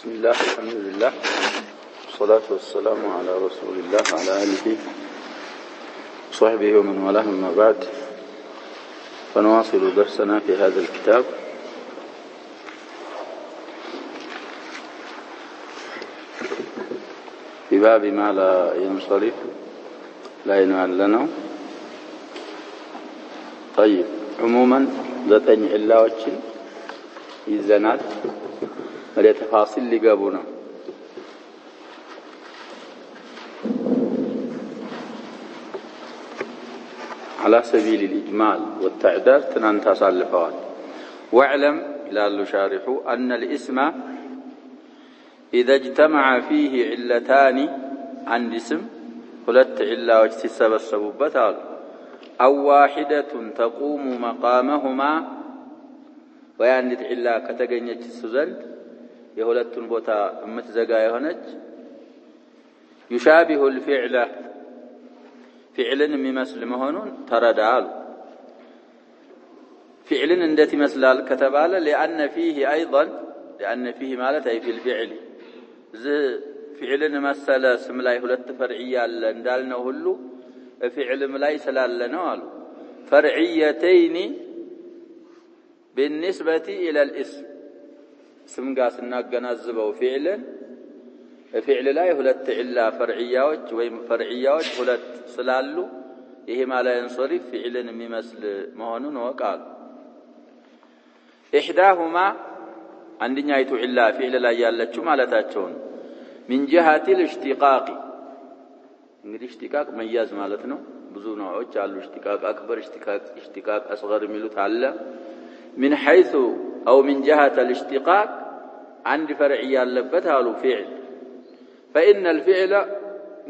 بسم الله الحمد لله والصلاة والسلام على رسول الله وعلى آله وصحبه ومن والاه أما بعد فنواصل درسنا في هذا الكتاب في باب ما لا ينصرف لا ينال لنا. طيب عموما ዘጠኝ ኢላዎችን ይዘናል። ወደ ተፋሲል ሊገቡ ነው። على سبيل الإجمال والتعداد تنانت صالفوان. واعلم إلى شارح أن الاسم إذا اجتمع فيه علتان عند اسم ሁለት ኢላዎች ሲሰበሰቡበት አሉ أو واحدة تقوم مقامهما ويعني إلا كتجنيت السزند يهولتون بوتا متزقا يهونج يشابه الفعل فعل ممثل مهونون تردال فعل اندتي مثلال كتبال لأن فيه مالت أي في الفعل فعل مثل سملاي هولت فرعية لندالنا هلو فعل ملاي سلال لنوال فرعيتين بالنسبة إلى الاسم اسم قاس ناقنازبه فعل لا يهلت إلا فرعيات وفرعيات هلت سلالو إيه ما لا ينصرف فعل ممثل مهنون وقال إحداهما عندنا يتو إلا فعل لا يالتشو مالتاتشون من جهة الاشتقاق እንግዲህ اشتقاق መያዝ ማለት ነው። ብዙ ነውዎች አሉ። اشتقاق اكبر اشتقاق اصغر የሚሉት አለ። من حيث او من جهة الاشتقاق عند فرعي ያለበት አሉ فعل فإن الفعل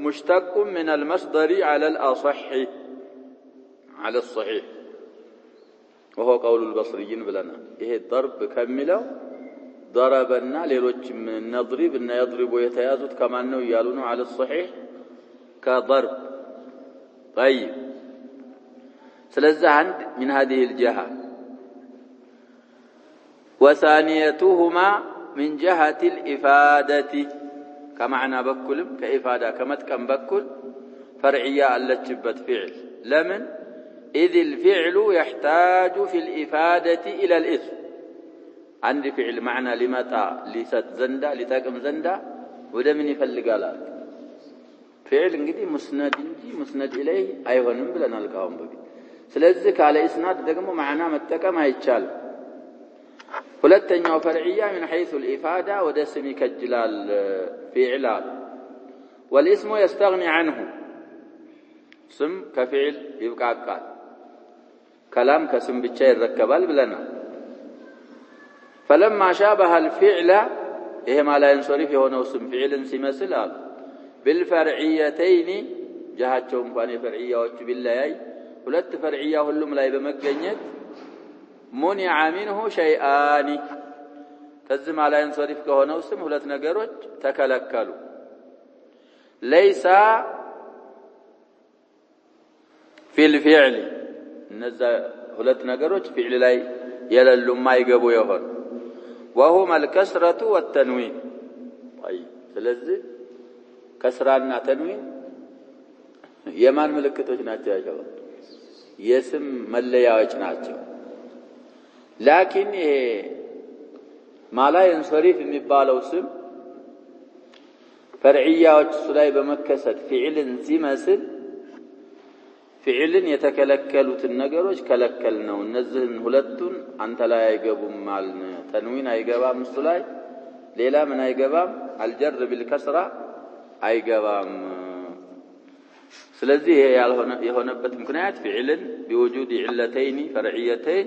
مشتق من المصدر على الأصح على الصحيح وهو قول البصريين بلنا ይሄ ضرب ከሚለው ضربنا ሌሎችም نضرب እና يضرب የተያዙት ከማን ነው ይያሉ ነው على الصحيح كضرب. طيب سلازة عند من هذه الجهة. وثانيتهما من جهة الإفادة كمعنى بكلم كإفادة كمتكم بكل فرعية التي فعل لمن إذ الفعل يحتاج في الإفادة إلى الإثم. عندي فعل معنى لمتى لست زندا لتاكم زندا وده من يفلقالات فعل እንግዲህ مسند እንጂ مسند إليه አይሆንም ብለናል ካሁን በፊት። ስለዚህ ካለ እስናድ ደግሞ ማዕና መጠቀም አይቻልም። ሁለተኛው ፈርዕያ من حيث الإفادة ወደ ስም ይከጅላል فعل والاسم يستغني عنه ስም ከፊዕል ይብቃቃል كلام ከስም ብቻ ይረከባል ብለናል። فلما شابه الفعل ይሄ ማላ ينصرف የሆነው ስም فعልን ሲመስል አሉ بالفرعيتين جهاتهم كانوا فرعيات بالله ሁለት فرعية ሁሉም ላይ በመገኘት منع منه شيئان ከዚህ ማላ ينصرف ከሆነው ስም ሁለት ነገሮች ተከለከሉ ليس في الفعل እነዛ ሁለት ነገሮች فعل ላይ የሌሉ ማይገቡ ይሆን وهما الكسرة والتنوين. طيب ስለዚህ كسرنا تنوين የማን ምልክቶች ናቸው ያለው የስም መለያዎች ናቸው። ላኪን ይሄ ማላ ينصرف የሚባለው ስም فرعيات ላይ በመከሰት فعልን ሲመስል فعልን የተከለከሉትን ነገሮች ከለከል ነው። እነዚህን ሁለቱን አንተ ላይ አይገቡም ማለት ነው። ተንዊን አይገባም እሱ ላይ ሌላ ምን አይገባም الجر بالكسرة አይገባም። ስለዚህ ይሄ የሆነበት ምክንያት فعልን بوجود علتين فرعيتين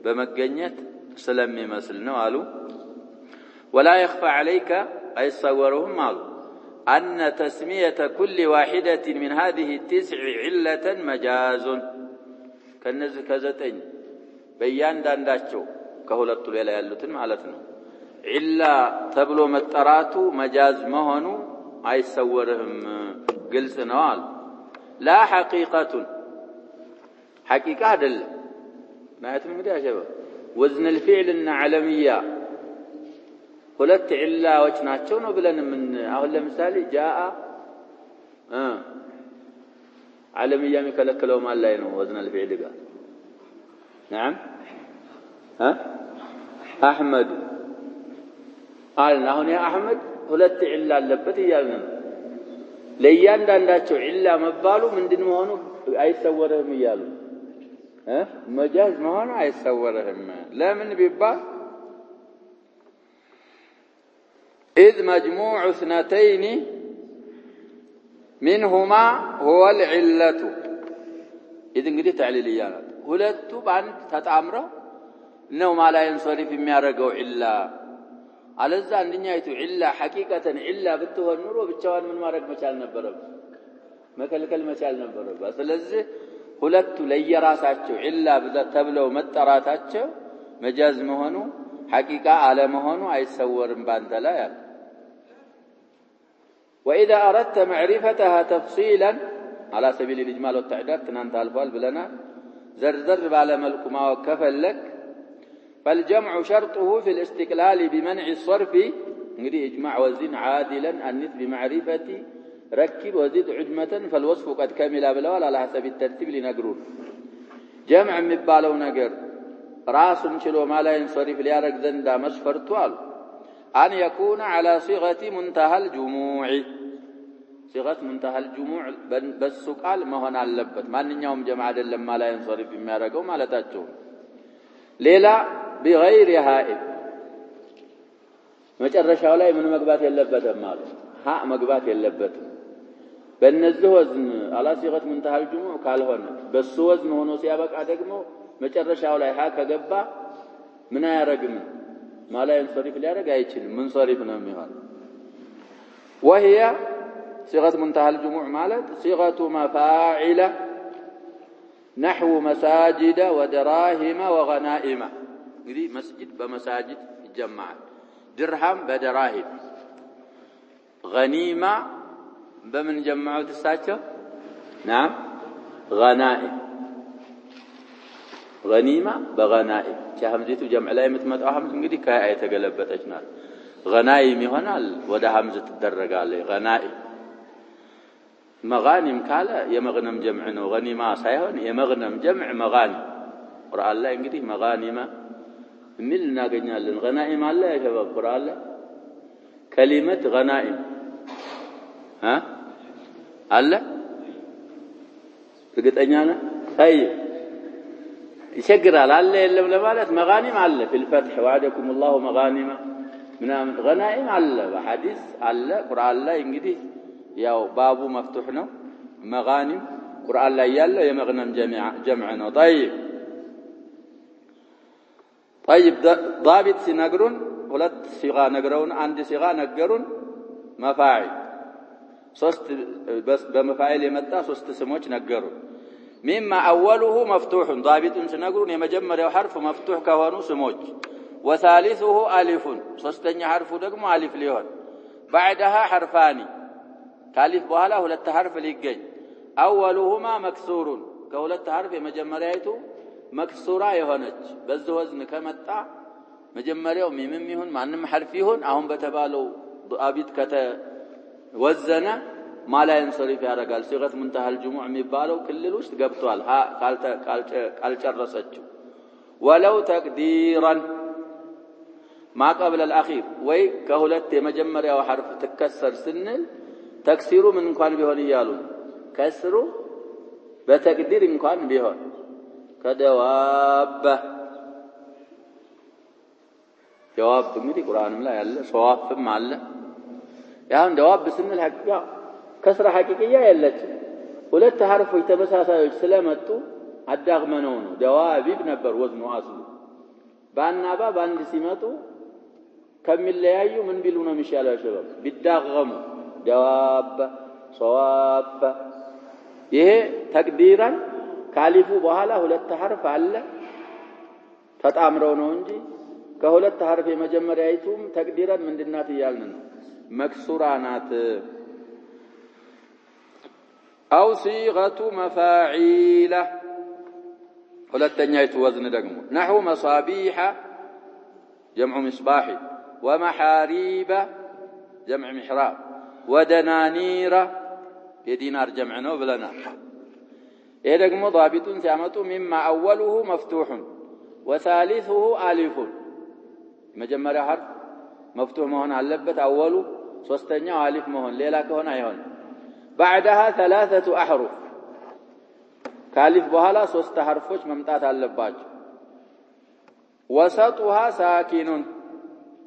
በመገኘት ስለሚመስል ነው አሉ። ولا يخفى عليك ايصورهم አሉ أن تسمية كل واحدة من هذه التسع علة مجاز ከነዚህ ከዘጠኝ በእያንዳንዳቸው ከሁለቱ ሌላ ያሉትን ማለት ነው ኢላ ተብሎ መጠራቱ መጃዝ መሆኑ አይሰወርህም ግልጽ ነው አሉ። لا حقيقة حقيقة አይደለም ማለት እንግዲህ አሸበ وزن الفعل العالمية ሁለት ዒላዎች ናቸው ነው ብለን ምን አሁን ለምሳሌ ጃአ ዓለምያ የሚከለክለው ማን ላይ ነው ወዝን الفعل ጋር نعم አህመድ አልና አሁን ያ አህመድ ሁለት ዒላ አለበት ይያልን ለእያንዳንዳቸው ዒላ መባሉ ምንድን መሆኑ አይሰወርህም ይያሉ መጃዝ መሆኑ አይሰወርህም ለምን ቢባል إذ مجموع اثنتين منهما هو العلة إذ እንግዲህ تعليلية ናት ሁለቱ በአንድ ተጣምረው ነው ማላ ينصرف የሚያረጋው ዒላ አለዛ አንደኛይቱ ዒላ ሐቂቀተን ዒላ ብትሆን ኑሮ ብቻዋን ምን ማድረግ መቻል ነበረበት መከልከል መቻል ነበረበት ስለዚህ ሁለቱ ለየራሳቸው ዒላ ተብለው መጠራታቸው መጃዝ መሆኑ ሐቂቃ አለ መሆኑ አይሰወርም ባንተ ላይ አለ واذا اردت معرفتها تفصيلا على سبيل الاجمال والتعداد تنانت الفال بلنا زرزر على ملك ما وكفلك فالجمع شرطه في الاستقلال بمنع الصرف نريد اجماع وزن عادلا النث بمعرفة ركب وزد عجمة فالوصف قد كمل بلوال على حسب الترتيب لنقرون جمع مبالو نقر راس شلو ما لا ينصرف ليارك زندا مسفرتوال أن يكون على صيغة منتهى الجموع صيغة منتهى الجموع بس قال ما هو نعلبت ما نيوم جماعة لما لا ينصرف بما يرقوا ما لا تاتشون ليلا بغير هائب مجرشاو ላይ ምን መግባት የለበትም ማለት ها መግባት የለበትም በእነዚህ ወዝን على صيغة منتهى الجموع ካልሆነ በሱ ወዝን ሆኖ ሲያበቃ ደግሞ መጨረሻው ላይ ها ከገባ ምን አያረግም ما لا ينصرف ليارك አይችልም منصرف ነው የሚሆን وهي صيغة منتهى الجموع مالت صيغة مفاعل نحو مساجد ودراهم وغنائم እንግዲህ መስጂድ በመሳጅድ ይጀምዓል ድርሃም በደራሂም غنيمة በምን ጀምዓው ተሳቸው نعم غنائم غنيمة بغنائم كهمزة جمع لا يمتمتع همز እንግዲህ ከአይ ተገለበጠች ናት غنائم ይሆናል ወደ همز ትደረጋለች غنائم مغانم ካለ የመግነም ጀምዕ ነው غنيمة ሳይሆን የመግነም ጀምዕ مغانم ቁርአን ላይ እንግዲህ مغانم የሚል እናገኛለን غنائم አለ ያሸባብ ቁርአን ላይ كلمة غنائم አለ እርግጠኛ ነህ طيب يشجر على اللي لمالت مغانم على في الفتح وعدكم الله مغانم من غنائم على بحديث على قرآن لا ينجدي يا بابو مفتوحنا مغانم قرآن لا يلا يمغنم جمعنا طيب ضابط سنقرون ولت صيغة نقرون عند صيغة نقرون مفاعل صوست بس بمفاعل يمتى صوست سموش نقرون مما أوله مفتوح ضابط سنقرون يمجمر حرف مفتوح كهونو سموج وثالثه ألف صستني حرف دقم ألف ليون بعدها حرفان ثالث بهلا هلت حرف ليجي أولهما مكسور كهلت حرف يمجمريته مكسورة يهونج بس وزن كمتع مجمريو ميم يهون معنم حرف يهون أهم بتبالو ضابط كت وزنا ما لا ينصرف يارقال صيغة منتهى الجموع ميبالو كل الوش تقبطوال ها قال جرسجو ولو تقديرا ما قبل الأخير وي كهلت مجمر أو حرف تكسر سنل تكسيرو من كان بيهون يالون كسرو بتقدير من كان بيهون كدواب جواب مدي قرآن ملا يلا صواب فم الله يعني جواب بسن الحقيقة كسر حقيقية يلت ولت حرف يتمساسايوች ስለመጡ አዳግመነው ነው ደዋቢብ ነበር ወዝኑ አስሉ ባናባ ባንድ ሲመጡ ከሚለያዩ ምን ቢሉ ነው የሚሻለው ሸበብ ቢዳገሙ ደዋብ ሷዋፍ ይሄ ተቅዲራን ካሊፉ በኋላ ሁለት ሐርፍ አለ ተጣምረው ነው እንጂ ከሁለት ሐርፍ የመጀመሪያይቱም ተቅዲራን ምንድናት ይያልን ነው መክሱራናት أو صيغة مفاعيلة ሁለተኛይቱ ወዝን ደግሞ نحو مصابيح جمع مصباح ومحاريب جمع محراب ودنانير يدينار جمعنه بلنا إيه رقم ضابط سيامته مما أوله مفتوح وثالثه ألف مجمّر حرف مفتوح مهون علبت أوله صستنيا ألف مهون ليلا كهون أيهون بعدها 3 أحرف كالف بحالا صست حرفوش ممتات علباج وسطها ساكن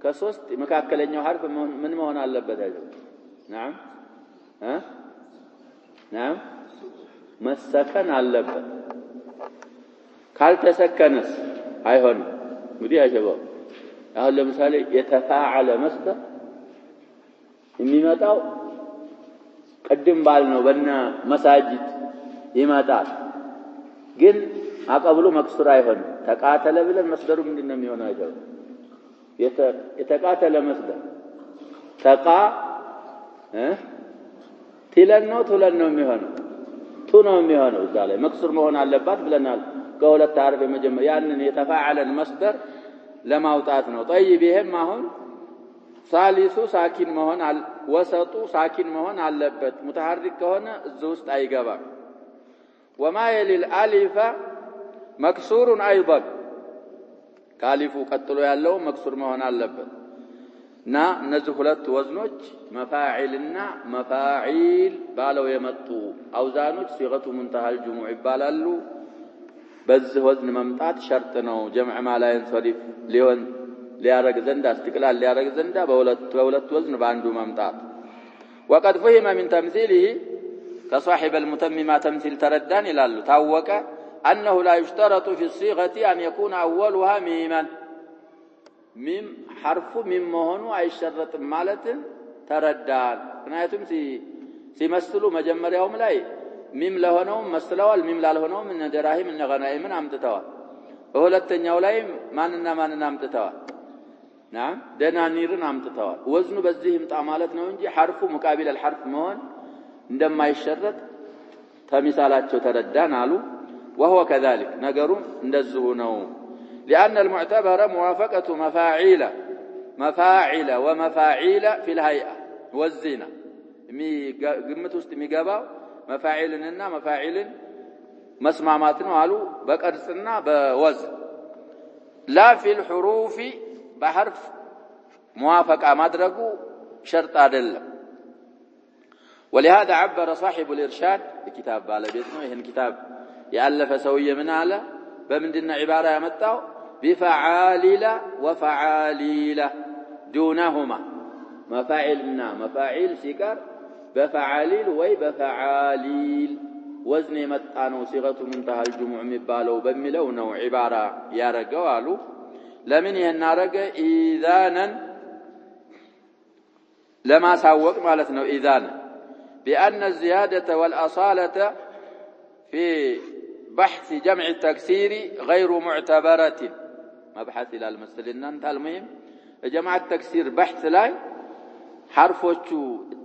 كصست مكاكلنيا حرف من مهون علبت نعم نعم مسكن علبت قال تسكنس أيهون ودي يا شباب أهل لمثال يتفاعل مصدر የሚመጣው ቀድም ባልነው በእና መሳጅድ ይመጣል ግን አቀብሉ መክሱር አይሆን ተቃተለ ብለን መስደሩ ምንድነው የሚሆነው አይደል የተቃተለ መስደር ተቃ ትለነው ትለነው የሚሆነው ቱ ነው የሚሆነው እዛ ላይ መክሱር መሆን አለባት ብለናል ከሁለት አርብ መጀመሪያ ያንን የተፋዓለን መስደር ለማውጣት ነው طيب ይሄም አሁን ثالثو ساكن مهون وسطو ساكن مهون علبت متحرك كهونه እዚህ ውስጥ አይገባም وما يلي الالف مكسور ايضا ካሊፉ ቀጥሎ ያለው መክሱር መሆን አለበት እና እነዚህ ሁለት ወዝኖች መፋዒልና መፋዒል ባለው የመጡ አውዛኖች ሲገቱ ሙንተሃል ጁሙዕ ይባላሉ በዚህ ወዝን መምጣት ሸርጥ ነው ጀምዕ ማላይን ሶሪፍ ሊሆን ሊያረግ ዘንዳ استقلال ሊያረግ ዘንዳ በሁለት ወዝን ባንዱ መምጣት وقد فهم من تمثيله كصاحب المتمم تمثيل تردان ይላሉ ታወቀ انه لا يشترط في الصيغه ان يكون اولها ميما ميم حرف ميم መሆኑ አይሸረጥም ማለት ተረዳን ምክንያቱም ሲመስሉ መጀመሪያውም ላይ ሚም ለሆነው መስለዋል ሚም ላልሆነው እነ ደራሂም እነ ገናኢምን አምጥተዋል በሁለተኛው ላይ ማንና አምጥተዋል نعم دنانيرن አምጥተዋል ወዝኑ በዚህ ይምጣ ማለት ነው እንጂ حرف مقابل الحرف መሆን እንደማይሸረጥ ተሚሳላቸው ተረዳን አሉ وهو كذلك ነገሩ እንደዚሁ ነው لأن المعتبر موافقة مفاعل ومفاعيل في الهيئة والزينة ግምት ውስጥ የሚገባው መፋዒልንና መፋዒልን መስማማት ነው አሉ በቅርጽና በወዝን لا في الحروف بحرف موافقة مدرجو شرط عدل ولهذا عبر صاحب الإرشاد الكتاب على بيتنا هنا كتاب يألف سوية من على بمندنا عبارة يمتعو بفعاليل وفعاليل دونهما مفاعلنا مفاعيل سكر بفعاليل وبفعاليل وزن متعنو صيغة منتهى الجموع مبالو بملو نوع عبارة يا رجوالو لمن ينارج إذانا لما سوق مالتنا إذانا بأن الزيادة والأصالة في بحث جمع التكسير غير معتبرة مبحث إلى المسلين انتهى المهم جمع التكسير بحث لاي حرفوچو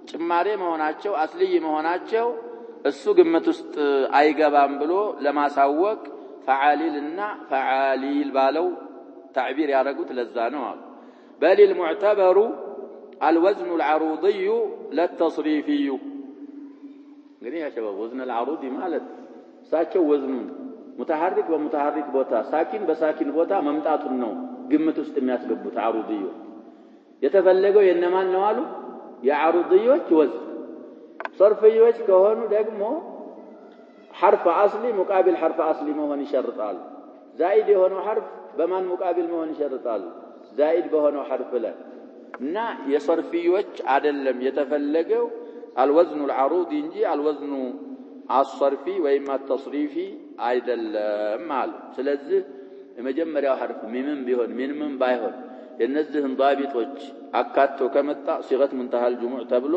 ጭማሬ መሆናቸው አስልይ መሆናቸው እሱ ግምት ውስጥ አይገባም ብሎ ለማሳወቅ ፈዓሊልና ፈዓሊል ባለው تعبير يارجوت للزانو بل المعتبر الوزن العروضي لا التصريفي غني يا شباب وزن العروضي مالت ساكن وزن متحرك ومتحرك بوتا ساكن بساكن بوتا ممጣቱን ነው ግምት ውስጥ የሚያስገቡት عروضيو የተፈለገው የነማን ነው አሉ የعروضيዎች ወዝን صرفيዎች ከሆኑ ደግሞ حرف اصلي مقابل حرف اصلي መሆን ይሸርጣል زائد የሆነው حرف በማን ሙቃቢል መሆን ይሸርጣል زائد በሆነው حرف ላይ እና የሰርፊዎች አይደለም የተፈለገው الوزن العروضي እንጂ الوزن الصرفي ወይም التصريفي አይደለም ማለት ስለዚህ የመጀመሪያው حرف ሚምም ቢሆን ምንም ባይሆን የነዚህን ضابطዎች አካቶ ከመጣ صيغه منتهى الجموع ተብሎ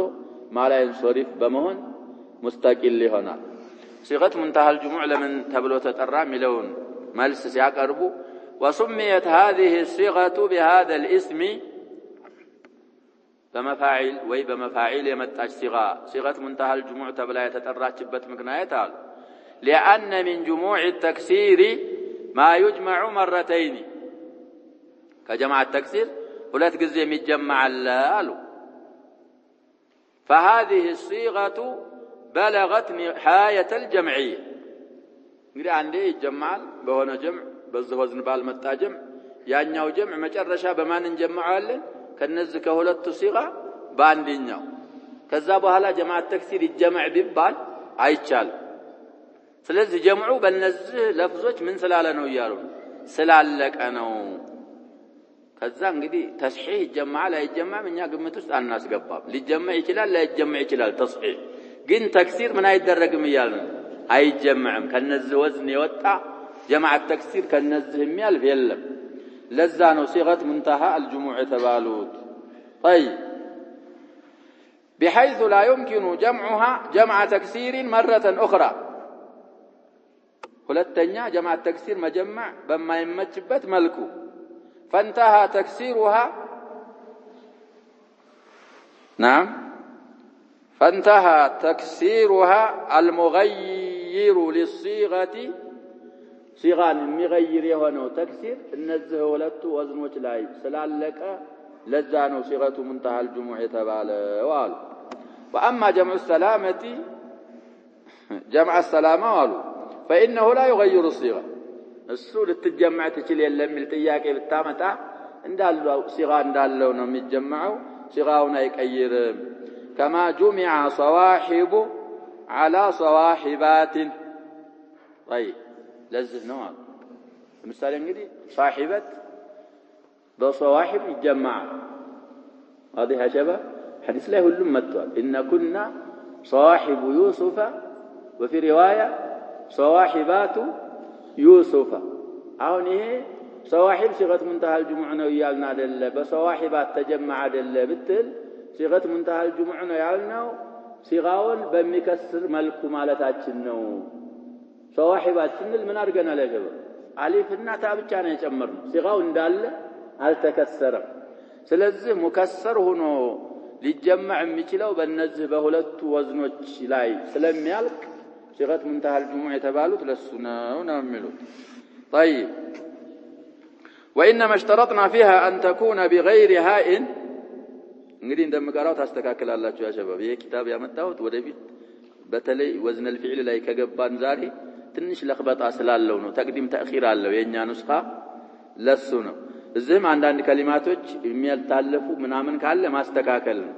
ማላይን ሶሪፍ በመሆን مستقل ይሆናል صيغه منتهى الجموع ለምን ተብሎ ተጠራ ሚለውን መልስ ሲያቀርቡ وسميت هذه الصيغة بهذا الاسم بمفاعل وي بمفاعيل يمتاج صيغة منتهى الجموع تبلا يتطرچበት ምክንያት አሉ لأن من جموع التكسير ما يجمع مرتين كجمع التكسير ሁለት ጊዜ የሚጀመዕ አለ አሉ فهذه الصيغة بلغت نهاية الجمعية እንግዲህ አንዴ ይጀምዓል በሆነ ጀምዕ በዚህ ወዝን ባልመጣ ጀምዕ ያኛው ጀምዕ መጨረሻ በማን እንጀምዓለን ከነዚህ ከሁለቱ ሲጋ በአንደኛው ከዛ በኋላ ጀማዓት ተክሲር ይጀምዕ ቢባል አይቻልም ስለዚህ ጀምዑ በእነዚህ ለፍዞች ምን ስላለ ነው ይያሉ ስላለቀ ነው ከዛ እንግዲህ ተስሒህ ይጀምዓል አይጀምዕም እኛ ግምት ውስጥ አናስገባም ሊጀምዕ ይችላል ላይጀምዕ ይችላል ተስሒህ ግን ተክሲር ምን አይደረግም ይያሉ አይጀምዕም ከነዚህ ወዝን የወጣ ጀማዓት ተክሲር ከነዚህ የሚያልፍ የለም ለዛ ነው ሲገት منتهى الجموع የተባሉት طيب بحيث لا يمكن جمعها جمع تكسير مرة أخرى ሁለተኛ ጀማዓት ተክሲር መጀመዕ በማይመችበት መልኩ فانتهى تكسيرها نعم فانتهى تكسيرها المغير للصيغة صيغة مغير يهونو تكسير النزه ولدت وزنوش لاي سلالك لزانو صيغة منتهى الجموع تباله وال وأما جمع السلامة جمع السلامة والو فإنه لا يغير الصيغة السور التجمع تشيل يلم التياك بالتامتا اندالو صيغة اندالو نم يتجمعوا صيغاونا يكير كما جمع صواحب على صواحبات طيب لذذ نوع مثال انجدي صاحبة بصواحب يتجمع هذه شبه حديث له اللمة إن كنا صواحب يوسف وفي رواية صواحبات يوسف عونه صواحب صيغة منتهى الجموع ويالنا دل بصواحبات تجمع دل بتل صيغة منتهى الجموع ويالنا صيغاون بمكسر ملك مالتاችን ነው صواحباتን ምን አድርገናል ያጀበ አሊፍና ታ ብቻ ነው የጨመርነው صيغاው እንዳለ አልተከሰረም ስለዚህ ሙከሰር ሆኖ ሊጀመዕ የሚችለው በእነዚህ በሁለቱ ወዝኖች ላይ ስለሚያልቅ صيغة منتهى الجموع የተባሉት ለሱ ነው የሚሉት طيب وإنما اشترطنا فيها أن تكون بغير هاء እንግዲህ እንደምቀራው ታስተካክላላችሁ ያ ሸባብ ይሄ ኪታብ ያመጣሁት ወደፊት በተለይ ወዝን الفعل ላይ ከገባን ዛሬ ትንሽ ለخبጣ ስላለው ነው ተቅዲም ተአኺር አለው የኛ ኑስኻ ለሱ ነው እዚህም አንዳንድ ከሊማቶች የሚያልታለፉ ምናምን ካለ ማስተካከል ነው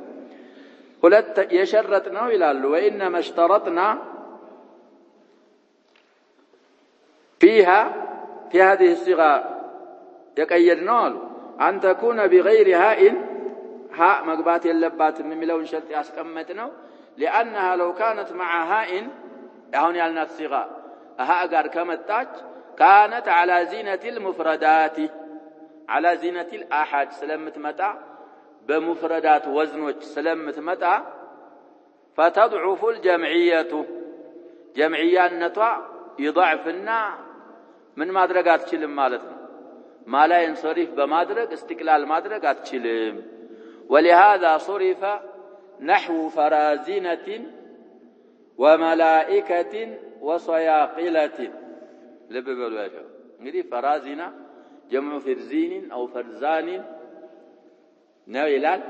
ሁለት የሸረጥ ነው ይላሉ وإنما اشترطنا فيها في هذه الصيغة يقيدنا أن تكون بغير هاء هاء مقبات اللبات مملون شرط أسكمتنا لأنها لو كانت مع هاء هون يالنا الصيغة هاء قار كمتاج كانت على زينة المفردات على زينة الأحد سلمت متى بمفردات وزنوش سلمت متى فتضعف الجمعية جمعية النتوى يضعفنا من مادرقات تشلم مالتنا ما لا ينصرف بمادرق استقلال مادرق تشلم ولهذا صرف نحو فرازنة وملائكة وصياقلة لببلو يا شباب نري فرازنة جمع فرزين أو فرزان نويلال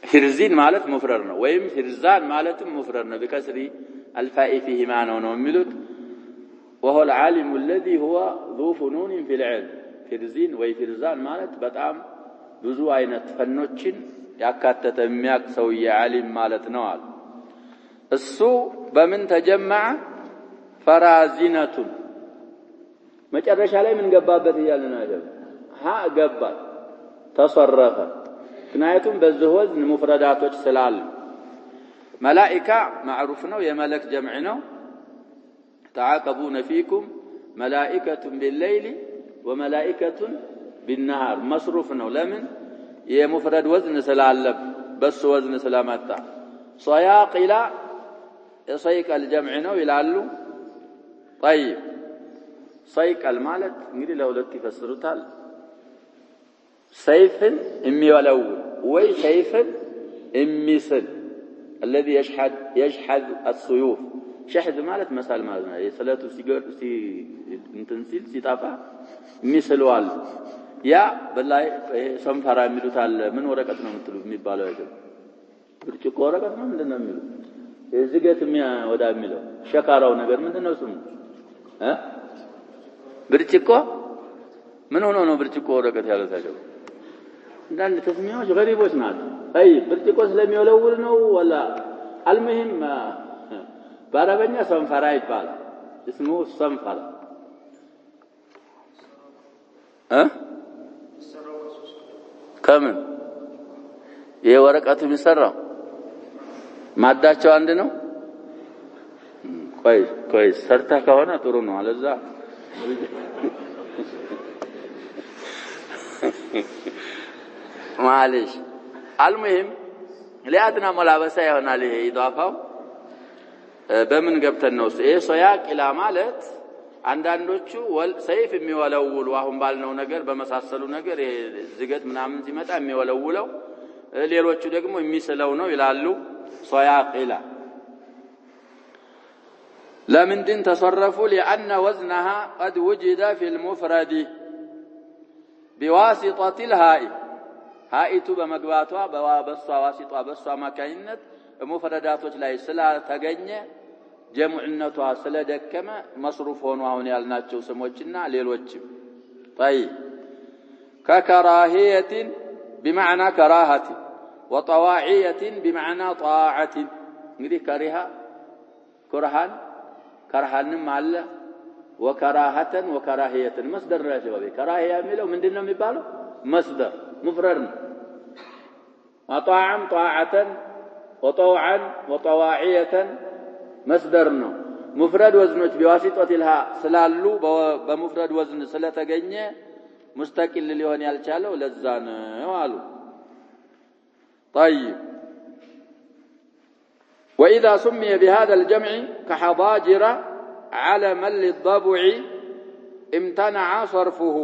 فرزين مالت مفررنا ويم فرزان مالت مفررنا بكسر الفاء فيه معنى ونملت وهو العالم الذي هو ذو فنون في العلم فرزين ويفرزان مالت بطعم ብዙ አይነት ፈኖችን ያካተተ የሚያቅ ሰው የዓሊም ማለት ነው አለ እሱ በምን ተጀመዐ ፈራዚነቱን መጨረሻ ላይ ምን ገባበት ይያልና አይደል ሀ ገባ ተሰረፈ ምክንያቱም በዚህ ወዝን ሙፍረዳቶች ስላሉ መላኢካ ማዕሩፍ ነው የመለክ ጀምዕ ነው ተዓቀቡነ ፊኩም መላኢከቱን ቢልለይሊ ወመላኢከቱን بالنهار مصروف ነው ለምን የሙፍረድ ወዝን ስላለብ በሱ ወዝን ስለመጣ صياقل صيقل ጀምዕ ነው ይላሉ طيب صيقل ማለት እንግዲህ ለሁለት ይፈስሩታል ሰይፍን የሚወለው ወይ ሰይፍን የሚስል الذي يشحذ السيوف شحذ ማለት መሳል ማለት ነው የሰለቱ ሲገር እንትን ሲል ሲጣፋ የሚስለዋል ያ በላይ ሰንፈራ የሚሉት አለ ምን ወረቀት ነው የምትሉ የሚባለው አይደል ብርጭቆ ወረቀት ነው ምንድነው የሚሉት ዝገት ወዳ የሚለው ሸካራው ነገር ምንድነው ስሙ ብርጭቆ ምን ሆኖ ነው ብርጭቆ ወረቀት ያለው ታዲያ እንዳንድ ተስሚያዎች ገሪቦች ናቸው አይ ብርጭቆ ስለሚወለውል ነው ወላ المهم በአረበኛ ሰንፈራ ይባላል اسمه ሰንፈራ ከምን የወረቀቱ የሚሰራው ማዳቸው አንድ ነው ቆይ ሰርታ ከሆነ ጥሩ ነው አለዛ معلش المهم لأدنى ملابسة ይሆናል ይሄ ኢዳፋው በምን ገብተን ነው ይሄ ሶያቅ ኢላ ማለት አንዳንዶቹ ሰይፍ የሚወለውሉ አሁን ባልነው ነገር በመሳሰሉ ነገር ይሄ ዝገት ምናምን ሲመጣ የሚወለውለው ሌሎቹ ደግሞ የሚስለው ነው ይላሉ ሶያቅ ኢላ لمن دين تصرفوا لأن وزنها قد وجد في المفرد بواسطة الهاء هائت بمقباتها بواسطة واسطة بسوا مكاينت مفرداتوች ላይ ስላልተገኘ ጀምዕነቷ ስለደከመ መصروف ሆኖ አሁን ያልናቸው ስሞችና ሌሎችም طيب ككراهية بمعنى كراهة وطواعية بمعنى طاعة እንግዲህ كرهان አለ وكراهة وكراهية مصدر يا شباب كراهية የሚለው ምንድነው የሚባለው مصدر مفرد وطاعا طاعة وطوعا وطواعية مصدر ነው مفرد وزنوች بواسطة الهاء ስላሉ በمفرد وزن ስለተገኘ مستقل ሊሆን ያልቻለው ለዛ ነው አሉ طيب وإذا سمي بهذا الجمع كحضاجر علما للضبع امتنع صرفه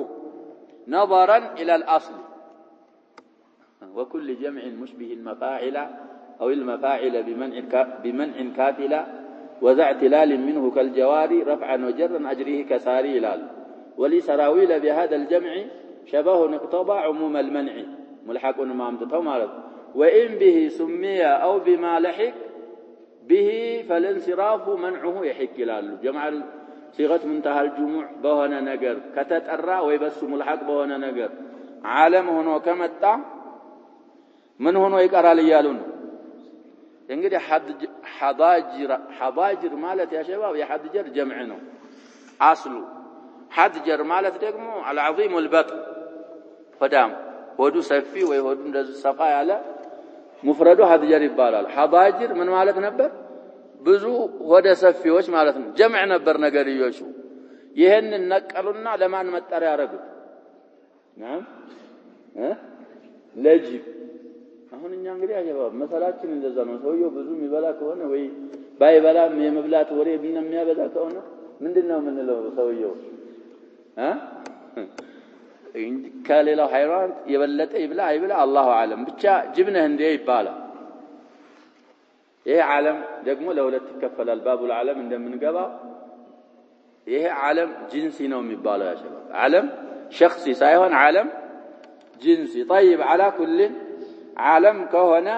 نظرا إلى الأصل وكل جمع مشبه المفاعل أو المفاعل بمنع كاتلة وذا اعتلال منه كالجواري رفعا وجرا أجره كساري لال ولسراويل بهذا الجمع شبه اقتضى عموم المنع ملحق ما امتطوا مالك وإن به سمي أو بما لحق به فالانصراف منعه يحق لال جمع صيغة منتهى الجموع بهنا نجر كتتأرى ويبس ملحق بهنا نجر عالم هنا كمتع من هنا يقرأ ليالون እንግዲህ حضاجر ማለት يا شباب يحضجر جمع ነው አስሉ حضجر ማለት ደግሞ العظيم البطن ሆዳም ሆዱ ሰፊ ወይ ሆዱ እንደዚህ ሰፋ ያለ ሙፍረዱ حضجر ይባላል حضاجر ምን ማለት ነበር ብዙ ሆደ ሰፊዎች ማለት ነው ጀምዕ ነበር ነገርዮሹ ይሄንን ነቀሉና ለማን መጠሪያ ያረጉት ለጅብ አሁን እኛ እንግዲህ አጀባብ መሰላችን እንደዛ ነው ሰውየው ብዙ የሚበላ ከሆነ ወይ ባይበላም የመብላት ወሬ የሚያበዛ ከሆነ ምንድነው የምንለው ሰውየው ከሌላው ሃይራን የበለጠ ይብላ አይብላ አላሁ አለም ብቻ ጅብነህ እንደ ይባላል ይሄ ዓለም ደግሞ ለሁለት ይከፈላል ባቡል ዓለም እንደምንገባ ይሄ ዓለም ጂንሲ ነው የሚባለው ያ ሸባብ ዓለም ሸخصي ሳይሆን ዓለም ጂንሲ طيب على كل ዓለም ከሆነ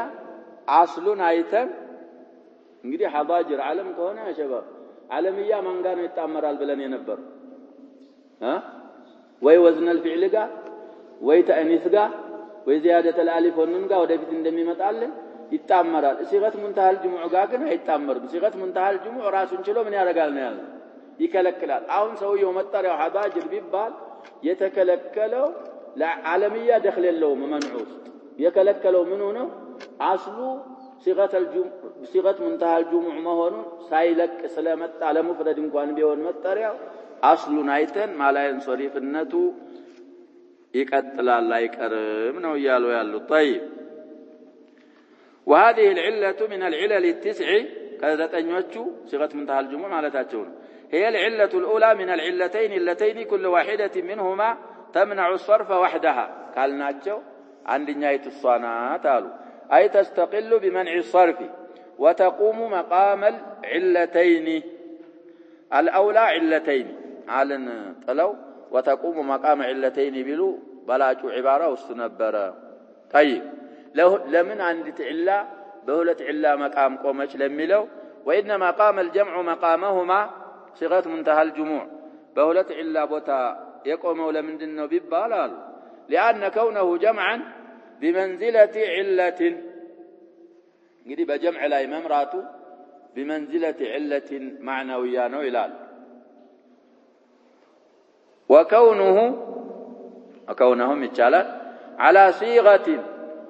አስሉን አይተን እንግዲህ حضاجر ዓለም ከሆነ ያ ሸባብ ዓለምያ ማን ጋር ነው ይጣመራል ብለን የነበር ወይ وزن الفعل ጋር ወይ ተአኒስ ጋር ወይ زياده الالف والنون ጋር ወደፊት እንደሚመጣልን ይጣመራል ሲገት ሙንተሃል ጅሙዕ ጋር ግን አይጣመርም ሲገት ሙንተሃል ጅሙዕ ራሱን ችሎ ምን ያደርጋል ነው ያለው ይከለክላል አሁን ሰውየው መጠሪያው حضاجر ቢባል የተከለከለው ለዓለምያ دخل የለውም መንዑ የከለከለው ምን ሆነ አስሉ ሲገት ሙንተሃል ጅሙዕ መሆኑን ሳይለቅ ስለመጣ ለሙፍረድ እንኳን ቢሆን መጠሪያው አስሉን አይተን ማላየን ሶሪፍነቱ ይቀጥላል አይቀርም ነው ያለው ያለው طيب وهذه العلة من العلل التسع كذاتኞቹ صيغة منتهى الجموع معناتቸው هي العلة الأولى من العلتين اللتين كل واحدة منهما تمنع الصرف وحدها قالناቸው አንደኛይቱ ሷናት አሉ أي تستقل بمنع الصرف وتقوم مقام العلتين الأولى علتين علن طلو وتقوم مقام علتين بلو بلاجو عبارة والسنبرة طيب لمن عند علا بهلة علا مقام قومش لميلو وإنما قام الجمع مقامهما صيغة منتهى الجموع بهلة علا بوتا يقوموا لمن دنو ببالال لأن كونه جمعا بمنزلة علة قدي بجمع لا ممراته بمنزلة علة معنوية نويلال وكونه مجالات على صيغة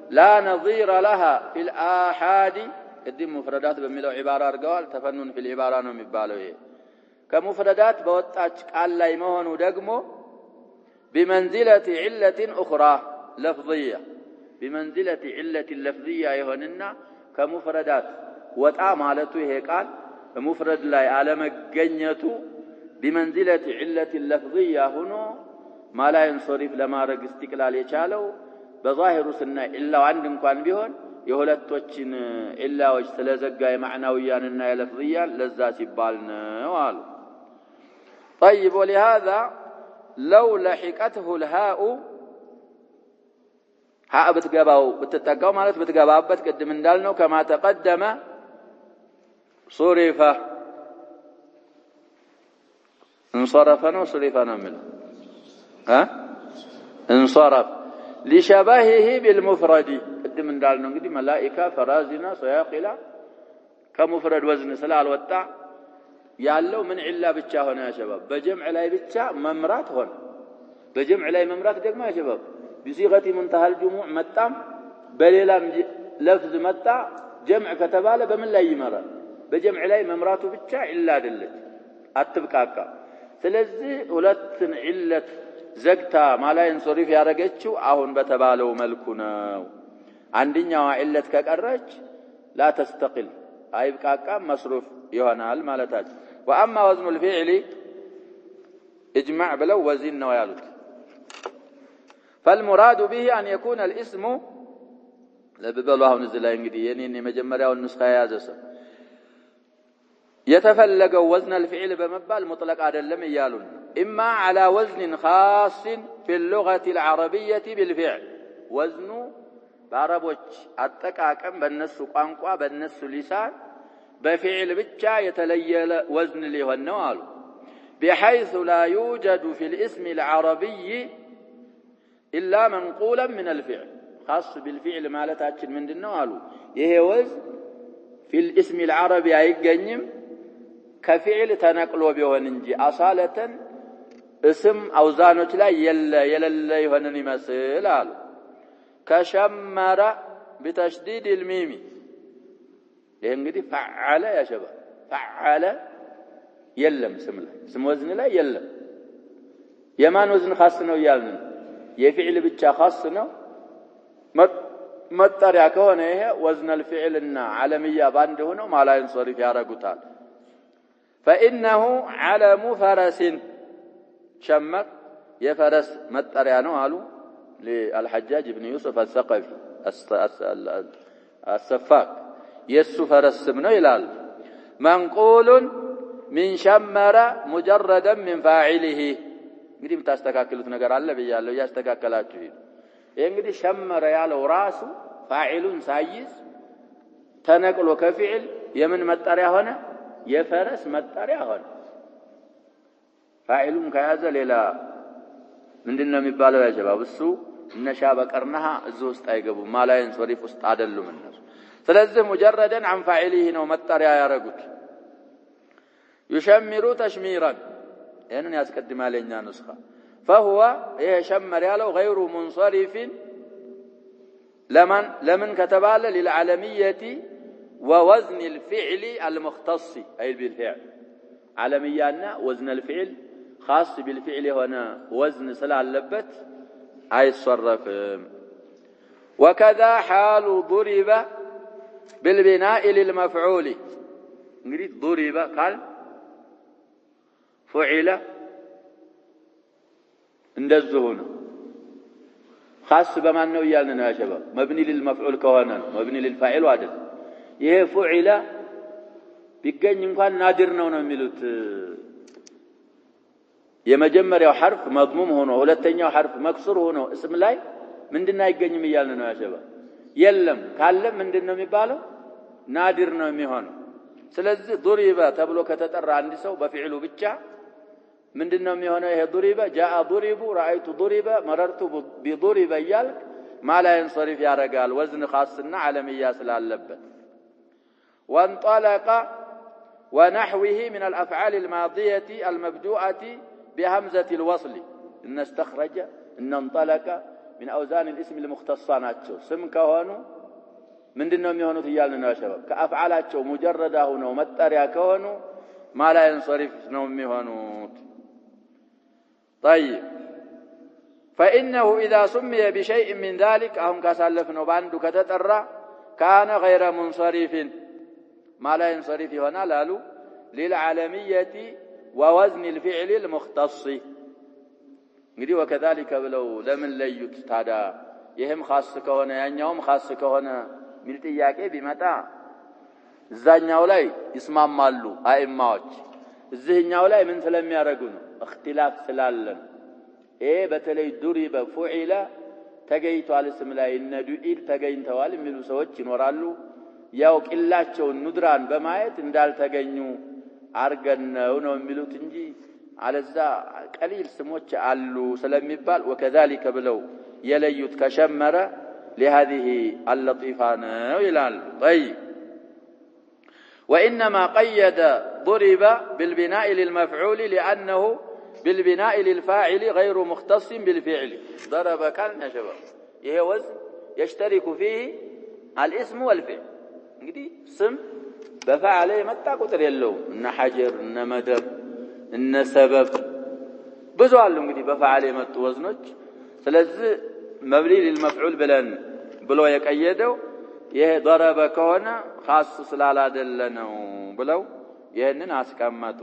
لا نظير لها في الآحاد قدم مفردات بميلو عبارة رقوال تفنن في العبارة نمبالو كمفردات بوتاج قال لا يمهن ودقمو بمنزلة علة أخرى لفظية بمنزلة علة لفظية يهوننا كمفردات وطا مالته هي قال مفرد لا على مغنيته بمنزلة علة لفظية هنا ما لا ينصرف لما رق استقلال يچالو بظاهر سنة إلا عند እንኳን ቢሆን የሁለቶችን ኢላዎች ስለዘጋ የማዕናውያንና የለፍዝያን ለዛ ሲባል ነው አሉ طيب ولهذا لو لحقته الهاء هاء بتغباو بتتقاو ማለት بتغباበት ቅድም እንዳልነው كما تقدم صرف انصرفنا وصرفنا من ها انصرف لشبهه بالمفرد ቅድም እንዳልነው እንግዲህ መላኢካ ፈራዚና ሰያቂላ ከመፍረድ ወዝን ስላልወጣ ያለው ምን ኢላ ብቻ ሆነ ያ ሸባብ በጀምዕ ላይ ብቻ መምራት ሆነ በጀምዕ ላይ መምራት ደግሞ ያ ሸባብ بصيغه منتهى الجموع መጣም በሌላም ለፍዝ መጣ ጀምዕ ከተባለ በምን ላይ ይመራል በጀምዕ ላይ መምራቱ ብቻ ኢላ አይደለም አትብቃቃ ስለዚህ ሁለትን ኢለት ዘግታ ማላይን ሶሪፍ ያረገችው አሁን በተባለው መልኩ ነው አንደኛው ኢለት ከቀረች لا تستقل አይብቃቃ መስሩፍ ይሆናል ማለታች واما وزن الفعل اجمع بلو وزن ነው ያሉት فالمراد به ان يكون الاسم لببلوا አሁን እዚህ ላይ እንግዲህ የኔን የመጀመሪያውን ንስኻ ያዘሰ يتفلق وزن الفعل بمبال مطلق አይደለም ይያሉን اما على وزن خاص في اللغة العربية بالفعل وزن بعربوች አጠቃቀም በእነሱ ቋንቋ በእነሱ ሊሳን بفعل ብቻ የተለየ وزن ሊሆን ነው አሉ بحيث لا يوجد في الاسم العربي إلا منقولا من الفعل خاص بالفعل ማለታችን ምንድነው አሉ ይሄ وزن في الاسم العربي አይገኝም كفعل تنقلو ቢሆን እንጂ አሳለተን اسم አውዛኖች ላይ የለለ ይሆንን ይመስል አሉ كشمر بتشديد الميم ይሄ እንግዲህ فعل يا شباب فعل የለም ስም ወዝን ላይ የለም የማን ወዝን خاص ነው ያልን የፊዕል ብቻ خاص ነው መጠሪያ ከሆነ ይሄ وزن الفعلና ዓለምያ ባንድ ሆኖ ማላይን ሶሪፍ ያረጉታል فإنه علم فرس شمر يفرس مطريا ነው አሉ للحجاج بن يوسف الثقفي السفاك يسو فرس ስም ነው ይላል منقول من شمر مجردا من فاعله እንግዲህ የምታስተካክሉት ነገር አለ በያለው ያስተካከላችሁ ይሄ እንግዲህ ሸመረ ያለው ራሱ ፋዒሉን ሳይዝ ተነቅሎ ከፊዕል የምን መጠሪያ ሆነ የፈረስ መጠሪያ ሆነ ፋዒሉን ከያዘ ሌላ ምንድነው የሚባለው ያ ሸባብ እሱ እነሻ በቀርነሃ እዚህ ውስጥ አይገቡም ማላይን ሶሪፍ ውስጥ አይደሉም እነሱ ስለዚህ ሙጀረደን عن فاعله ነው መጠሪያ ያረጉት يشمر تشميرا يعني ያስቀድማል የኛ ንስኻ فهو يشمر ያለው غير منصرف لمن كتبال للعالمية ووزن الفعل المختص أي بالفعل عالميانا وزن الفعل خاص بالفعل هنا وزن سلال لبت أي الصرف وكذا حال ضرب بالبناء للمفعول نريد ضرب قال فعل اندزهنا خاص بما انه يالنا يا شباب مبني للمفعول كهنا مبني للفاعل وعدل ይሄ فعل ቢገኝ እንኳን ናድር ነው የሚሉት የመጀመሪያው ሐርፍ መضሙም ሆኖ ሁለተኛው ሐርፍ መክሱር ሆኖ እስም ላይ ምንድነው አይገኝም ይያልን ነው ያሸባ የለም ካለ ምንድነው የሚባለው ናዲር ነው የሚሆነው ስለዚህ ضرب ተብሎ ከተጠራ አንድ ሰው በፊዕሉ ብቻ ምንድነው የሚሆነው ይሄ ضرب جاء ضرب رايت ضرب مررت بضرب يالك ما لا ينصرف ያረጋል ወዝን ኻስና ዓለምያ ስላለበት وانطلق ونحوه من الافعال الماضيه المبدوءه بهمزه الوصل ان استخرج ان انطلق من اوزان الاسم المختصه ናቸው ስም ከሆኑ ምንድነው የሚሆኑት ይያልን ነው ያሸባ ከአፍዓላቸው ሙጀረዳ ሆነው መጠሪያ ከሆኑ ማላ ينصرف ነው የሚሆኑት طيب فانه اذا سمي بشيء من ذلك አሁን ካሳለፍነው ባንዱ ከተጠራ كان غير منصرف ማላ ينصرف ይሆናል አሉ للعالميه ووزن الفعل المختص እንግዲህ وكذلك ብለው ለምን ለዩት ታዳ ይሄም خاص ከሆነ ያኛውም خاص ከሆነ ሚል ጥያቄ ቢመጣ እዛኛው ላይ ይስማማሉ አይማዎች እዚህኛው ላይ ምን ስለሚያረጉ ነው اختلاف ስላለን ይሄ በተለይ ضرب فعل ተገይቷል እስም ላይ ነዱኢል ተገኝተዋል የሚሉ ሰዎች ይኖራሉ ያው ቅላቸው ኑድራን በማየት እንዳልተገኙ አርገነው ነው የሚሉት እንጂ አለዛ ቀሊል ስሞች አሉ ስለሚባል وكذلك ብለው የለዩት ከሸመረ لهذه اللطيفة ይላል طيب وإنما قيد ضرب بالبناء للمفعول لأنه بالبناء للفاعل غير مختص بالفعل ضرب كان يا شباب ይሄ ወዝ يشترك فيه الاسم والفعل እንግዲህ ስም በፈዓለ የመጣ ቁጥር የለውም እና ሐጀር እና መደብ እና ሰበብ ብዙ አሉ እንግዲህ በፈዓለ የመጡ ወዝኖች ስለዚህ መብሊ للمفعول ብሎ የቀየደው ይሄ ضرب ከሆነ خاص ስላላደለ ነው ብለው ይሄንን አስቀመጡ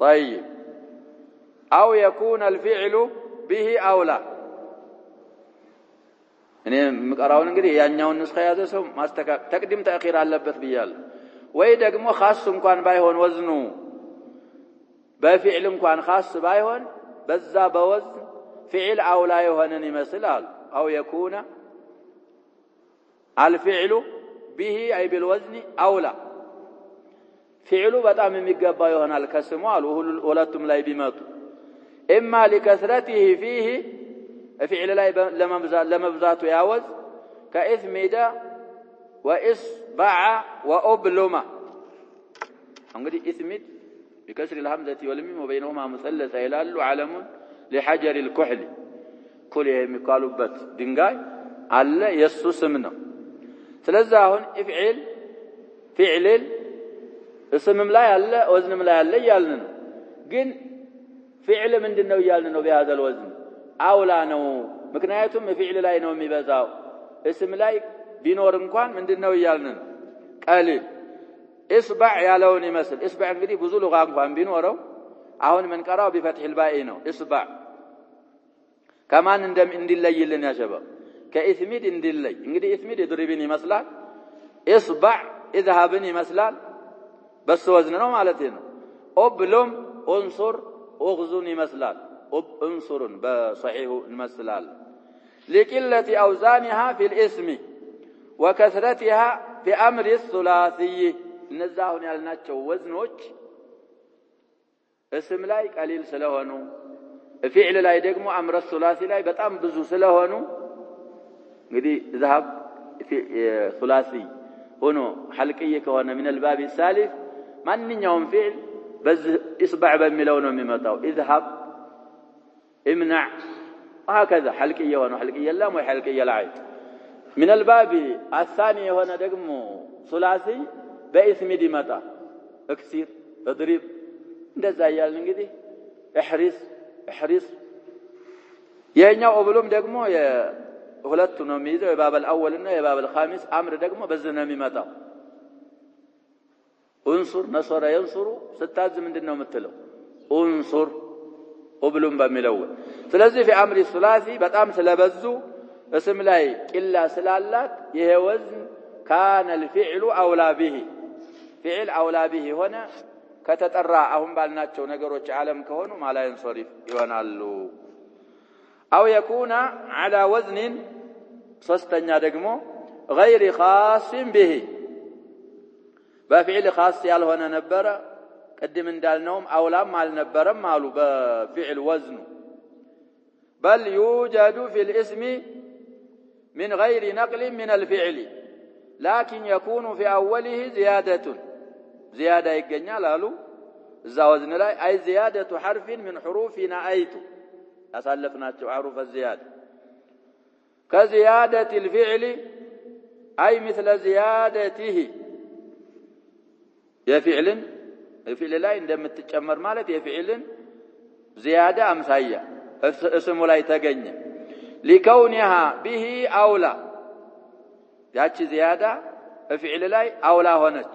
طيب او يكون الفعل به اولى እኔ ምቀራውን እንግዲህ ያኛውን ንስኸ ያዘ ሰው ማስተካከል ተቅዲም ተአኺር አለበት ብያለሁ ወይ ደግሞ خاص እንኳን ባይሆን ወዝኑ በፊዕል እንኳን خاص ባይሆን በዛ በወዝን فعل اولى يهونن يمثلال او يكون الفعل به اي بالوزن اولى فعل በጣም የሚገባ ይሆናል ከስሙ አሉ ሁለቱም ላይ ቢመጡ اما لكثرته فيه فعل ላይ ለመብዛቱ ያወዝ كاثمد واصبع وابلما እንግዲህ اثمد بكسر الهمزه والميم وبينهما مثلث ይላሉ علم لحجر الكحل كل የሚቃሉበት ድንጋይ አለ የሱ ስም ነው ስለዚህ አሁን فعل اسمም ላይ አለ ወዝንም ላይ አለ ያልን ግን فعل ምንድነው ያልን ነው بهذا الوزن አውላ ነው ምክንያቱም فعل ላይ ነው የሚበዛው اسم ላይ ቢኖር እንኳን ምንድነው ያልን ቀሊል اصبع ያለውን ይመስል اصبع እንግዲህ ብዙ ሉጋ እንኳን ቢኖረው አሁን ምን ቀራው بفتح الباء ነው اصبع كمان እንዲለይልን ያሸበው ከኢስሚድ እንዲለይ እንግዲህ ኢስሚድ ይድሪብን ይመስላል اصبع اذهبن ይመስላል በስ ወዝን ነው ማለት ነው ኦብሎም انصر اغزن ይመስላል انصرن بصحيح المثلال لقلة اوزانها في الاسم وكثرتها في امر الثلاثي እነዛሁን ያልናቸው ወዝኖች اسم ላይ ቀሊል ስለሆኑ فعل ላይ ደግሞ امر الثلاثي ላይ በጣም ብዙ ስለሆኑ እንግዲህ ذهب في ثلاثي ሆኖ حلقيه ከሆነ من الباب الثالث ማንኛውም فعل በዚህ اصبع በሚለው ነው የሚመጣው اذهب امنع وهكذا حلقيه ሆኖ حلقيه لا ወይ حلقيه العين من الباب الثاني هنا ደግሞ ثلاثي በاسمد ይመጣ اكسر اضرب እንደዛ ያያል እንግዲህ احرص የኛው ኦብሎም ደግሞ የሁለቱ ነው የሚይዘው የባብ الاول እና የባብ الخامس አምር ደግሞ በዚህ ነው የሚመጣው انصر نصر ينصر ስታዝ ምንድነው የምትለው انصر ኦብሎም በሚለው ስለዚህ في امر الثلاثي በጣም ስለበዙ اسم ላይ ቅላ ስላላት ይሄ ወዝን كان الفعل اولى به فعل اولى به هنا ከተጠራ አሁን ባልናቸው ነገሮች ዓለም ከሆኑ ማላ ينصرف ይሆናሉ أو يكون على وزن ሶስተኛ ደግሞ غير خاص به በፊዕል خاص ያልሆነ ነበር قدم እንዳልነውም አውላም አልነበረም አሉ በፊዕል ወዝኑ بل يوجد في الاسم من غير نقل من الفعل لكن يكون في أوله زيادة يقنيال قالوا الزوزن لا أي زيادة حرف من حروف نأيت أسلفنا حروف الزيادة كزيادة الفعل أي مثل زيادته يفعل لا عندما تتشمر مالت يفعل زيادة أمسية اسم لا يتقني لكونها به أولى ያቺ ዚያዳ ፍዕል ላይ አውላ ሆነች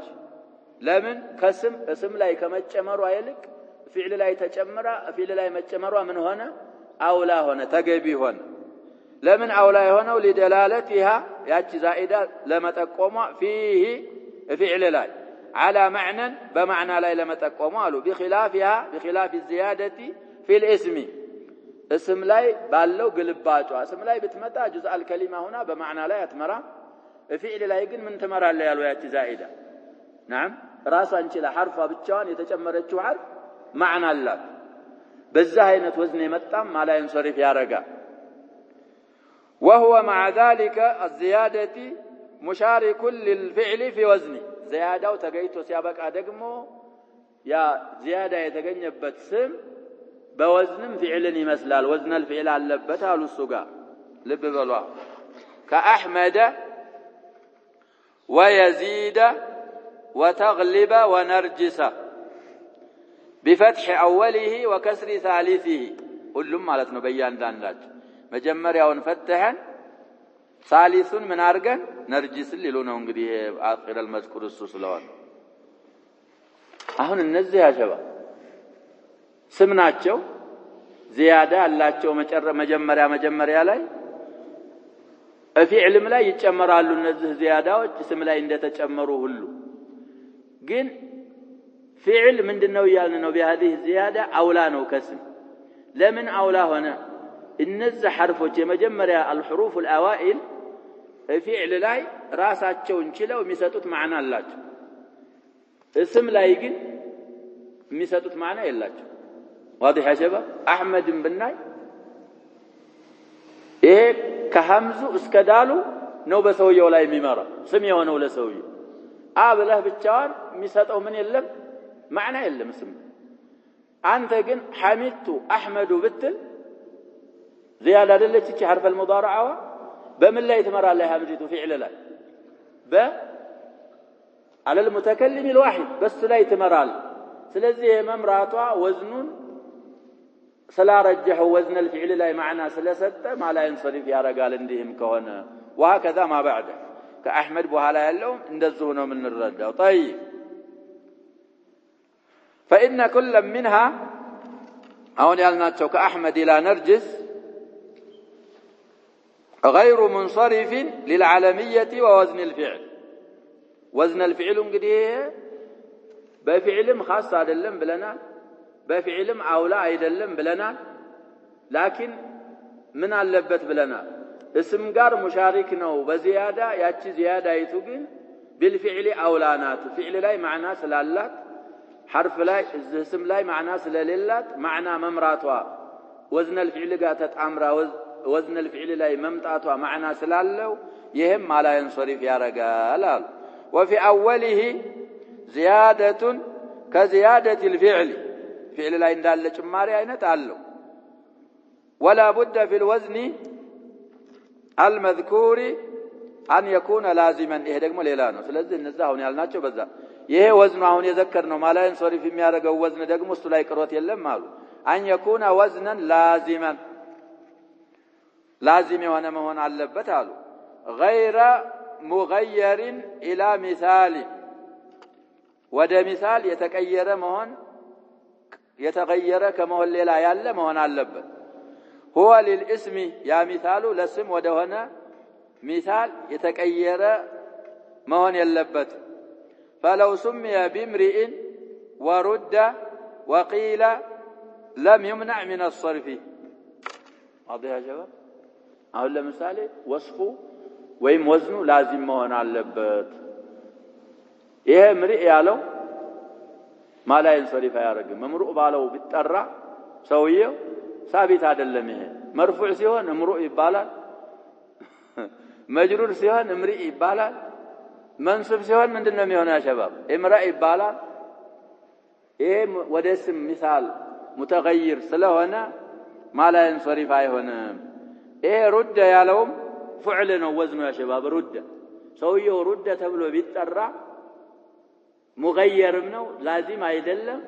ለምን ከስም እስም ላይ ከመጨመሩ አይልቅ ፍዕል ላይ ተጨመራ ፍዕል ላይ መጨመሯ ምን ሆነ አውላ ሆነ ተገቢ ሆነ ለምን አውላ የሆነው لدلالتها ያቺ ዛኢዳ ለመጠቆሟ فيه ፍዕል ላይ على معنى بمعنى ላይ ለመጠቆሟ አሉ بخلاف الزيادة في الاسم اسم ላይ ባለው ግልባጯ اسم ላይ ብትመጣ جزء الكلمة هنا بمعنى ላይ አትመራ فعل لا يقن من تمر الله يالو ياتي زائدة نعم راسا انشلا حرفا بتشان يتجمرتشو حرف معنى الله بالزهينة وزن متام ما لا ينصرف يا رجا وهو مع ذلك الزيادة مشارك للفعل في وزنه زيادة وتقيتو سيابك أدقمو يا زيادة يتقنيبت سم بوزن فعل يمثلال وزن الفعل اللبتها للسقا لب بلوا كأحمد ويزيد وتغلب ونرجس بفتح أوله وكسر ثالثه كلهم مالتنا بيان دانلاج مجمريا ونفتحا ثالث من أرجن نرجس اللي لونه انقديه آخر المذكور السلسلوان أهون النزه يا شباب سمناتشو زيادة اللاتشو مجمريا لاي في علم لا يتشمرالو النزه زيادات اسم لا እንደተጨመሩ ሁሉ ግን فعل ምንድነው ያልነው بهذه الزياده اولى ነው ከስም ለምን አውላ ሆነ እነዚህ ሐርፎች የመጀመሪያ الحروف الاوائل فعل ላይ ራሳቸውን ችለው የሚሰጡት ማዕና አላቸው اسم ላይ ግን የሚሰጡት ማዕና የላቸው واضح يا شباب احمد ብናይ ይሄ ከሐምዙ እስከ ዳሉ ነው በሰውየው ላይ የሚመራ ስም የሆነው ለሰውየው አብለህ ብቻውን የሚሰጠው ምን የለም ማዕና የለም ስም አንተ ግን ሐሚድቱ አህመዱ ብትል زياده አይደለች እቺ حرف المضارعه በምን ላይ ትመራለህ ሐምዲቱ فعل ላይ على المتكلم الواحد بس ላይ ትመራል ስለዚህ የመምራቷ ወዝኑን سلا وزن الفعل لا معنى سلسته ما لا ينصرف يا رجال عندهم كونه وهكذا ما بعده كأحمد بوهلا يلوم እንደዚህ ነው የምንረዳው طيب فإن كل منها አሁን ያልናቸው كأحمد إلى نرجس غير منصرف للعالمية ووزن الفعل وزن الفعل እንግዲህ በፊዕልም خاص አይደለም ብለናል በፊዕልም አውላ አይደለም ብለናል لكن ምን አለበት ብለናል اسم ጋር ሙሻሪክ ነው በዚያዳ ያቺ ዚያዳ አይቱ ግን بالفعل አውላናት فعل ላይ ማዕና ስላላት حرف ላይ اسم ላይ ማዕና ስለሌላት ማዕና መምራቷ وزن الفعل ጋር ተጣምራ وزن الفعل ላይ መምጣቷ ማዕና ስላለው ይሄም ማላ ينصرف ያረጋል አሉ وفي أوله زيادة كزيادة الفعل فعل لا እንዳለ ጭማሪ አይነት አለው ولا بد في الوزن المذكور أن يكون لازما ይሄ ደግሞ ሌላ ነው ስለዚህ እነዛ አሁን ያልናቸው በዛ ይሄ ወዝኑ አሁን የዘከርነው ማላይን ሶሪፍ የሚያደርገው ወዝን ደግሞ እሱ ላይ ቅሮት የለም አሉ أن يكون وزنا لازما لازم የሆነ መሆን አለበት አሉ غير مغير إلى مثال ወደ مثال የተቀየረ መሆን يتغير كما هو ሌላ ያለ መሆን አለበት هو للاسم يا مثال لاسم ወደ ሆነ مثال የተቀየረ መሆን የለበት فلو سمي بامرئ ورد وقيل لم يمنع من الصرف واضح يا شباب አሁን ለምሳሌ ወስፉ ወይም ወዝኑ ላዚም መሆን አለበት ይሄ ምርእ ያለው ማላይን ሶሪፍ አያረግም መምሩእ ባለው ቢጠራ ሰውየው ሳቢት አይደለም ይሄ መርፉዕ ሲሆን ምሩእ ይባላል መጅሩር ሲሆን ምርእ ይባላል መንሱብ ሲሆን ምንድነው የሚሆነው ያ ሸባብ ኢምራ ይባላል ይሄ ወደ ስም ሚሳል ሙተገይር ስለሆነ ማላይን ሶሪፍ አይሆንም ይሄ ሩደ ያለውም ፍዕል ነው ወዝኑ ያ ሸባብ ሩደ ሰውየው ሩደ ተብሎ ቢጠራ ሙገየርም ነው ላዚም አይደለም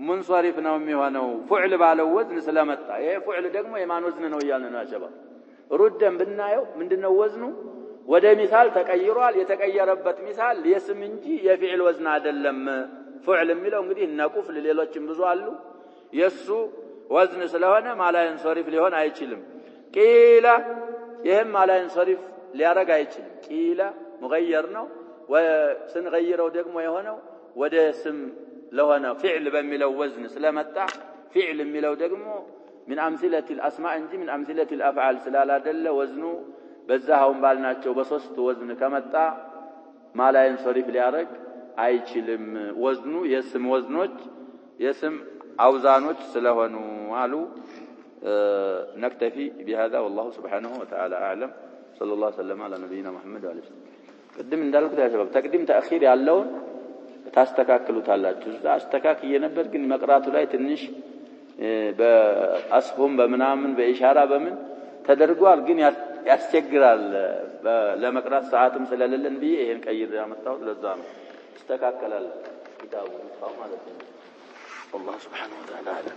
ሙንصሪፍ ነው የሚሆነው ፍዕል ባለው ወዝን ስለመጣ ይሄ ፍዕል ደግሞ የማን ወዝን ነው ይያልን ያ ሸባብ ሩደን ብናየው ምንድነው ወዝኑ ወደ ሚሳል ተቀይሯል የተቀየረበት ሚሳል የስም እንጂ የፊዕል ወዝን አይደለም ፍዕል የሚለው እንግዲህ ነቁፍ ለሌሎችም ብዙ አሉ የሱ ወዝን ስለሆነ ማላይን ሶሪፍ ሊሆን አይችልም ቂላ ይሄም ማላይን ሶሪፍ ሊያረጋ አይችልም ቂላ ሙገየር ነው ወስንገይረው ደግሞ የሆነው ወደ ስም ለሆነ ፊዕል በሚለው ወዝን ስለመጣ ፊዕል የሚለው ደግሞ من امثله الاسماء እንጂ من امثله الافعال ስላላደለ ወዝኑ በዛውን ባልናቸው በሶስት ወዝን ከመጣ ማላይን ሶሪፍ ሊያረግ አይችልም ወዝኑ የስም ወዝኖች የስም አውዛኖች ስለሆኑ አሉ نكتفي بهذا والله سبحانه وتعالى اعلم صلى الله وسلم على نبينا محمد وعلى اله قدم እንዳልኩት ያ شباب ተቅዲም ተአኺር ያለውን ታስተካክሉታላችሁ እዛ አስተካክዬ ነበር ግን መቅራቱ ላይ ትንሽ በአስሁም በመናምን በኢሻራ በምን ተደርጓል ግን ያስቸግራል ለመቅራት ሰዓትም ስለሌለን ብዬ ይሄን ቀይር ያመጣሁት ለዛ ነው استكاكل الكتاب ማለት ነው الله سبحانه وتعالى